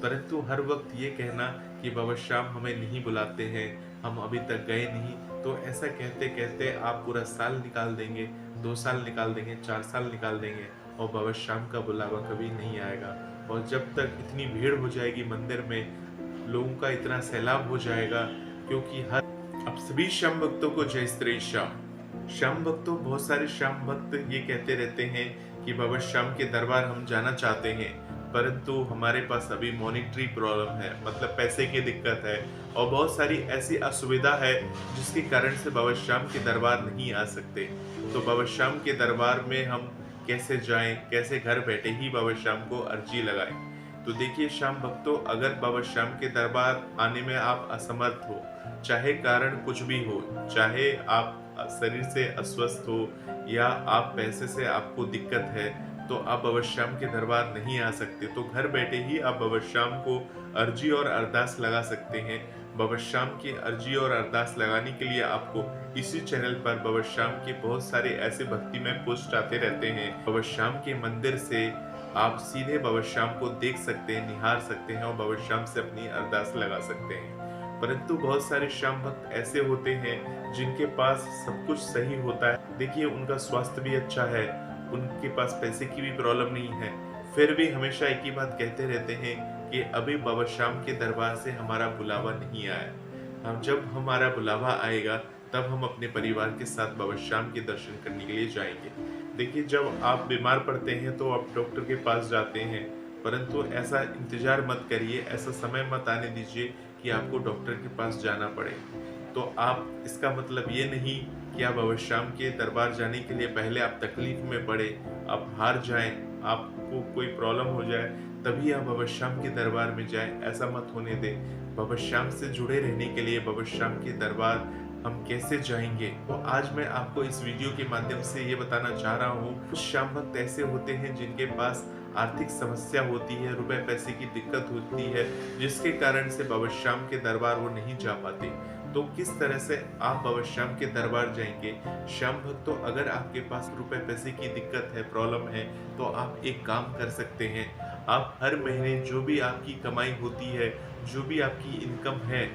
परंतु हर वक्त ये कहना कि बाबा श्याम हमें नहीं बुलाते हैं, हम अभी तक गए नहीं, तो ऐसा कहते कहते आप पूरा साल निकाल देंगे, 2 साल निकाल देंगे, 4 साल निकाल देंगे और बाबा श्याम का बुलावा कभी नहीं आएगा। और जब तक इतनी भीड़ हो जाएगी मंदिर में, लोगों का इतना सैलाब हो जाएगा, क्योंकि हर अब सभी श्याम भक्तों को जय श्री श्याम। श्याम भक्तों, बहुत सारे श्याम भक्त ये कहते रहते हैं कि बाबा श्याम के दरबार हम जाना चाहते हैं, परंतु हमारे पास अभी मॉनेटरी प्रॉब्लम है, मतलब पैसे की दिक्कत है और बहुत सारी ऐसी असुविधा है जिसके कारण से बाबा श्याम के दरबार नहीं आ सकते। तो बाबा श्याम के दरबार में हम कैसे जाएं, कैसे घर बैठे ही बाबा श्याम को अर्जी लगाएं? तो देखिए श्याम भक्तों, अगर बाबा श्याम के दरबार आने में आप असमर्थ हो, चाहे कारण कुछ भी हो, चाहे आप शरीर से अस्वस्थ हो या आप पैसे से आपको दिक्कत है, तो आप बाबा श्याम के दरबार नहीं आ सकते, तो घर बैठे ही आप बाबा श्याम को अर्जी और अरदास लगा सकते हैं। बाबा श्याम की अर्जी और अरदास लगाने के लिए आपको इसी चैनल पर बाबा श्याम के बहुत सारे ऐसे भक्तिमय पोस्ट आते रहते हैं। बाबा श्याम के मंदिर से आप सीधे बाबा श्याम को देख सकते हैं, निहार सकते हैं और बाबा श्याम से अपनी अरदास लगा सकते हैं। परंतु बहुत सारे श्याम भक्त ऐसे होते हैं जिनके पास सब कुछ सही होता है, देखिए उनका स्वास्थ्य भी अच्छा है, उनके पास पैसे की भी प्रॉब्लम नहीं है, फिर भी हमेशा एक ही बात कहते रहते हैं कि अभी बाबा श्याम के दरबार से हमारा बुलावा नहीं आया। हम जब हमारा बुलावा आएगा तब हम अपने परिवार के साथ बाबा श्याम के दर्शन करने के लिए जाएंगे। देखिए, जब आप बीमार पड़ते हैं तो आप डॉक्टर के पास जाते हैं, परंतु ऐसा इंतजार मत करिए, ऐसा समय मत आने दीजिए कि आपको डॉक्टर के पास जाना पड़े। तो आप, इसका मतलब ये नहीं कि आप बाबा श्याम के दरबार जाने के लिए पहले आप तकलीफ में पड़े, आप हार जाएं, आपको कोई प्रॉब्लम हो जाए तभी आप बाबा श्याम के दरबार में जाएं, ऐसा मत होने दें। बाबा श्याम से जुड़े रहने के लिए बाबा श्याम के दरबार हम कैसे जाएंगे, तो आज मैं आपको इस वीडियो के माध्यम से ये बताना चाह रहा हूँ। कुछ श्याम भक्त ऐसे होते हैं जिनके पास आर्थिक समस्या होती है, रुपए पैसे की दिक्कत होती है, जिसके कारण से बाबा श्याम के दरबार वो नहीं जा पाते। तो किस तरह से आप बाबा श्याम के दरबार जाएंगे? श्याम भक्तों, अगर आपके पास रुपए पैसे की दिक्कत है, प्रॉब्लम है, तो आप एक काम कर सकते हैं। आप हर महीने जो भी आपकी कमाई होती है, जो भी आपकी इनकम है,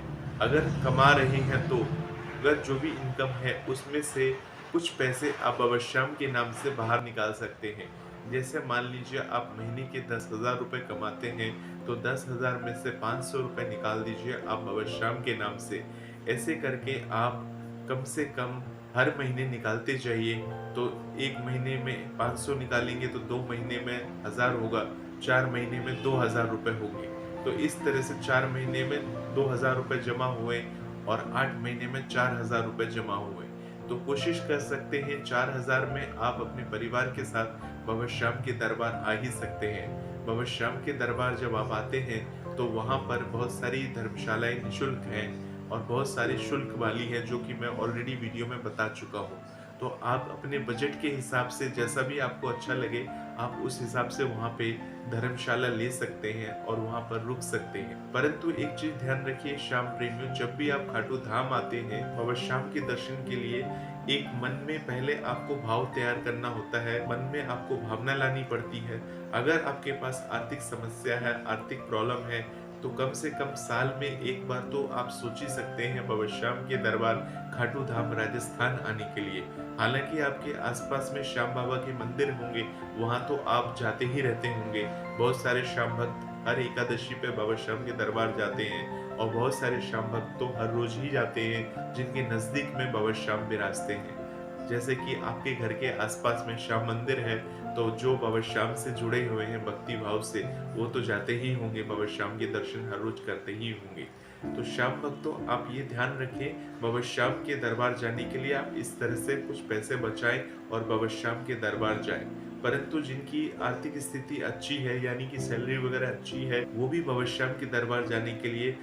अगर कमा रहे हैं तो अगर जो भी इनकम है उसमें से कुछ पैसे आप बाबा श्याम के नाम से बाहर निकाल सकते हैं। जैसे मान लीजिए आप महीने के 10,000 रुपये कमाते हैं, तो 10,000 में से 500 रुपये निकाल दीजिए आप बाबा श्याम के नाम से। ऐसे करके आप कम से कम हर महीने निकालते जाइए, तो एक महीने में 500 निकालेंगे तो 2 महीने में 1000 होगा, 4 महीने में 2000 रुपये होंगे। तो इस तरह से 4 महीने में 2000 रुपये जमा हुए और 8 महीने में 4000 रुपये जमा हुए। तो कोशिश कर सकते हैं 4000 में आप अपने परिवार के साथ बाबा श्याम के दरबार आ ही सकते हैं। बाबा श्याम के दरबार जब आप आते हैं तो वहाँ पर बहुत सारी धर्मशालाएं निःशुल्क हैं और बहुत सारी शुल्क वाली है, जो कि मैं ऑलरेडी वीडियो में बता चुका हूँ। तो आप अपने बजट के हिसाब से जैसा भी आपको अच्छा लगे, आप उस हिसाब से वहाँ पे धर्मशाला ले सकते हैं और वहाँ पर रुक सकते हैं। परंतु एक चीज ध्यान रखिए श्याम प्रेमियों, जब भी आप खाटू धाम आते हैं बाबा श्याम के दर्शन के लिए, एक मन में पहले आपको भाव तैयार करना होता है, मन में आपको भावना लानी पड़ती है। अगर आपके पास आर्थिक समस्या है, आर्थिक प्रॉब्लम है, तो कम से कम साल में एक बार तो आप सोच ही सकते हैं बाबा श्याम के दरबार खाटू धाम राजस्थान आने के लिए। हालांकि आपके आसपास में श्याम बाबा के मंदिर होंगे, वहां तो आप जाते ही रहते होंगे। बहुत सारे श्याम भक्त हर एकादशी पे बाबा श्याम के दरबार जाते हैं और बहुत सारे श्याम भक्त तो हर रोज ही जाते हैं, जिनके नजदीक में बाबा श्याम विराजते हैं। जैसे कि आपके घर के आसपास में श्याम मंदिर है, तो जो बाबा श्याम से जुड़े हुए हैं भक्ति भाव से, वो तो जाते ही होंगे, बाबा श्याम के दर्शन हर रोज करते ही होंगे। तो श्याम भक्तों, आप ये ध्यान रखें, बाबा श्याम के दरबार जाने के लिए आप इस तरह से कुछ पैसे बचाएं और बाबा श्याम के दरबार जाएं। परंतु जिनकी आर्थिक स्थिति अच्छी है, यानी कि सैलरी वगैरह अच्छी है, वो भी बाबा श्याम के दरबार जाने के लिए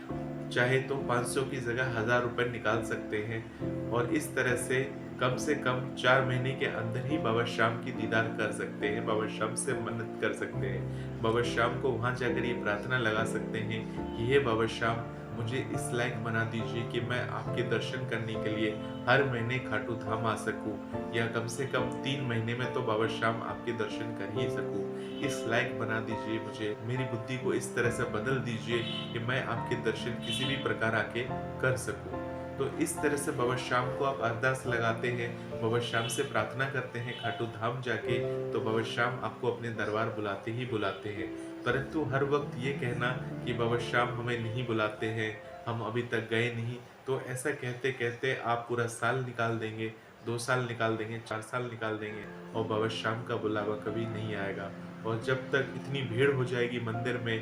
चाहे तो 500 की जगह 1000 रुपये निकाल सकते हैं और इस तरह से कम 4 महीने के अंदर ही बाबा श्याम की दीदार कर सकते हैं, बाबा श्याम से मन्नत कर सकते हैं। बाबा श्याम को वहां जाकर ये प्रार्थना लगा सकते हैं कि हे बाबा श्याम, मुझे इस लायक बना दीजिए कि मैं आपके दर्शन करने के लिए हर महीने खाटू धाम आ सकूं, या कम से कम 3 महीने में तो बाबा श्याम आपके दर्शन कर ही सकूं। इस लायक बना दीजिए मुझे, मेरी बुद्धि को इस तरह से बदल दीजिए कि मैं आपके दर्शन किसी भी प्रकार आके कर सकूँ। तो इस तरह से बाबा श्याम को आप अरदास लगाते हैं, बाबा श्याम से प्रार्थना करते हैं खाटू धाम जाके, तो बाबा श्याम आपको अपने दरबार बुलाते ही बुलाते हैं। परंतु हर वक़्त ये कहना कि बाबा श्याम हमें नहीं बुलाते हैं, हम अभी तक गए नहीं, तो ऐसा कहते-कहते आप पूरा साल निकाल देंगे, 2 साल निकाल देंगे, 4 साल निकाल देंगे और बाबा श्याम का बुलावा कभी नहीं आएगा। और जब तक इतनी भीड़ हो जाएगी मंदिर में,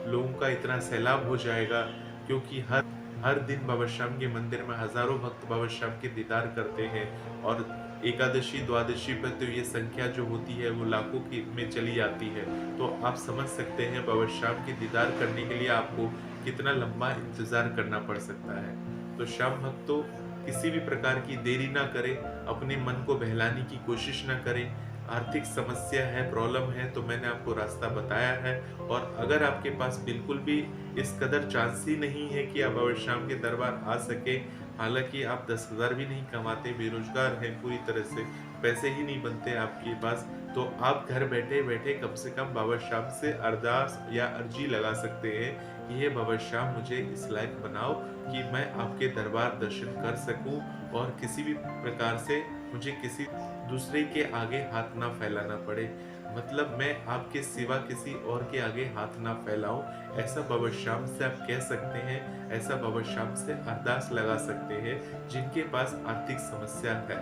लोगों का इतना सैलाब हो जाएगा, क्योंकि हर हर दिन बाबा श्याम के मंदिर में हज़ारों भक्त बाबा श्याम के दीदार करते हैं और एकादशी, द्वादशी पर तो ये संख्या जो होती है वो लाखों की में चली जाती है। तो आप समझ सकते हैं बाबा श्याम के दीदार करने के लिए आपको कितना लंबा इंतज़ार करना पड़ सकता है। तो श्याम भक्तों, किसी भी प्रकार की देरी ना करें, अपने मन को बहलाने की कोशिश ना करें। आर्थिक समस्या है, प्रॉब्लम है, तो मैंने आपको रास्ता बताया है। और अगर आपके पास बिल्कुल भी इस कदर चांस ही नहीं है कि आप बाबा श्याम के दरबार आ सके, हालांकि आप 10,000 भी नहीं कमाते, बेरोजगार हैं पूरी तरह से, पैसे ही नहीं बनते आपके पास, तो आप घर बैठे बैठे कम से कम बाबा श्याम से अरदास या अर्जी लगा सकते हैं कि हे बाबा श्याम, मुझे इस लायक बनाओ कि मैं आपके दरबार दर्शन कर सकूं और किसी भी प्रकार से मुझे किसी दूसरे के आगे हाथ ना फैलाना पड़े। मतलब मैं आपके सिवा किसी और के आगे हाथ ना फैलाऊं, ऐसा बाबा श्याम से आप कह सकते हैं, ऐसा बाबा श्याम से अरदास लगा सकते हैं जिनके पास आर्थिक समस्या है।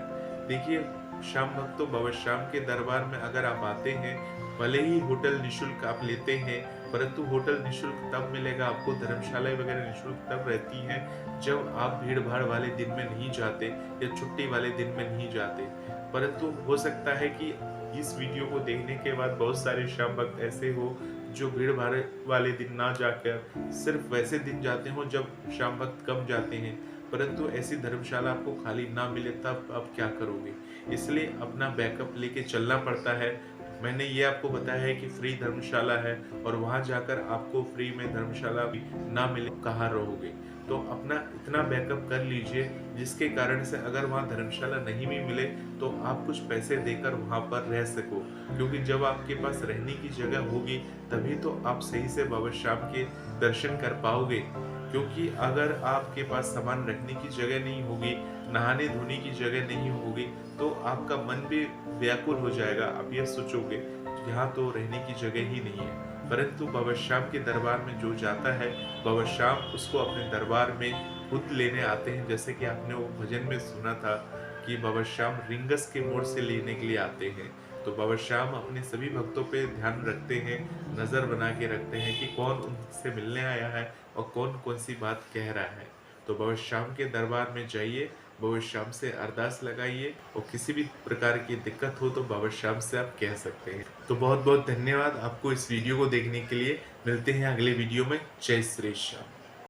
देखिए श्याम भक्तों, बाबा श्याम के दरबार में अगर आप आते हैं, भले ही होटल निःशुल्क आप लेते हैं, परंतु होटल निःशुल्क तब मिलेगा आपको, धर्मशाला वगैरह निःशुल्क तब रहती हैं जब आप भीड़ भाड़ वाले दिन में नहीं जाते या छुट्टी वाले दिन में नहीं जाते। परंतु हो सकता है कि इस वीडियो को देखने के बाद बहुत सारे श्याम भक्त ऐसे हो जो भीड़ भाड़ वाले दिन ना जाकर सिर्फ वैसे दिन जाते हो जब श्याम भक्त कम जाते हैं, परंतु ऐसी धर्मशाला आपको खाली ना मिले तब आप क्या करोगे? इसलिए अपना बैकअप लेके चलना पड़ता है। मैंने ये आपको बताया है कि फ्री धर्मशाला है और वहाँ जाकर आपको फ्री में धर्मशाला भी ना मिले, कहाँ रहोगे? तो अपना इतना बैकअप कर लीजिए जिसके कारण से अगर वहाँ धर्मशाला नहीं भी मिले तो आप कुछ पैसे देकर वहाँ पर रह सको, क्योंकि जब आपके पास रहने की जगह होगी तभी तो आप सही से बाबा श्याम के दर्शन कर पाओगे। क्योंकि अगर आपके पास सामान रखने की जगह नहीं होगी, नहाने धोने की जगह नहीं होगी, तो आपका मन भी व्याकुल हो जाएगा। आप ये सोचोगे यहाँ तो रहने की जगह ही नहीं है। परंतु बाबा श्याम के दरबार में जो जाता है, बाबा श्याम उसको अपने दरबार में खुद लेने आते हैं। जैसे कि आपने वो भजन में सुना था कि बाबा श्याम रिंगस के मोड़ से लेने के लिए आते हैं। तो बाबा श्याम अपने सभी भक्तों पे ध्यान रखते हैं, नज़र बना के रखते हैं कि कौन उनसे मिलने आया है और कौन कौन सी बात कह रहा है। तो बाबा श्याम के दरबार में जाइए, बाबा श्याम से अरदास लगाइए और किसी भी प्रकार की दिक्कत हो तो बाबा श्याम से आप कह सकते हैं। तो बहुत बहुत धन्यवाद आपको इस वीडियो को देखने के लिए। मिलते हैं अगले वीडियो में। जय श्री श्याम।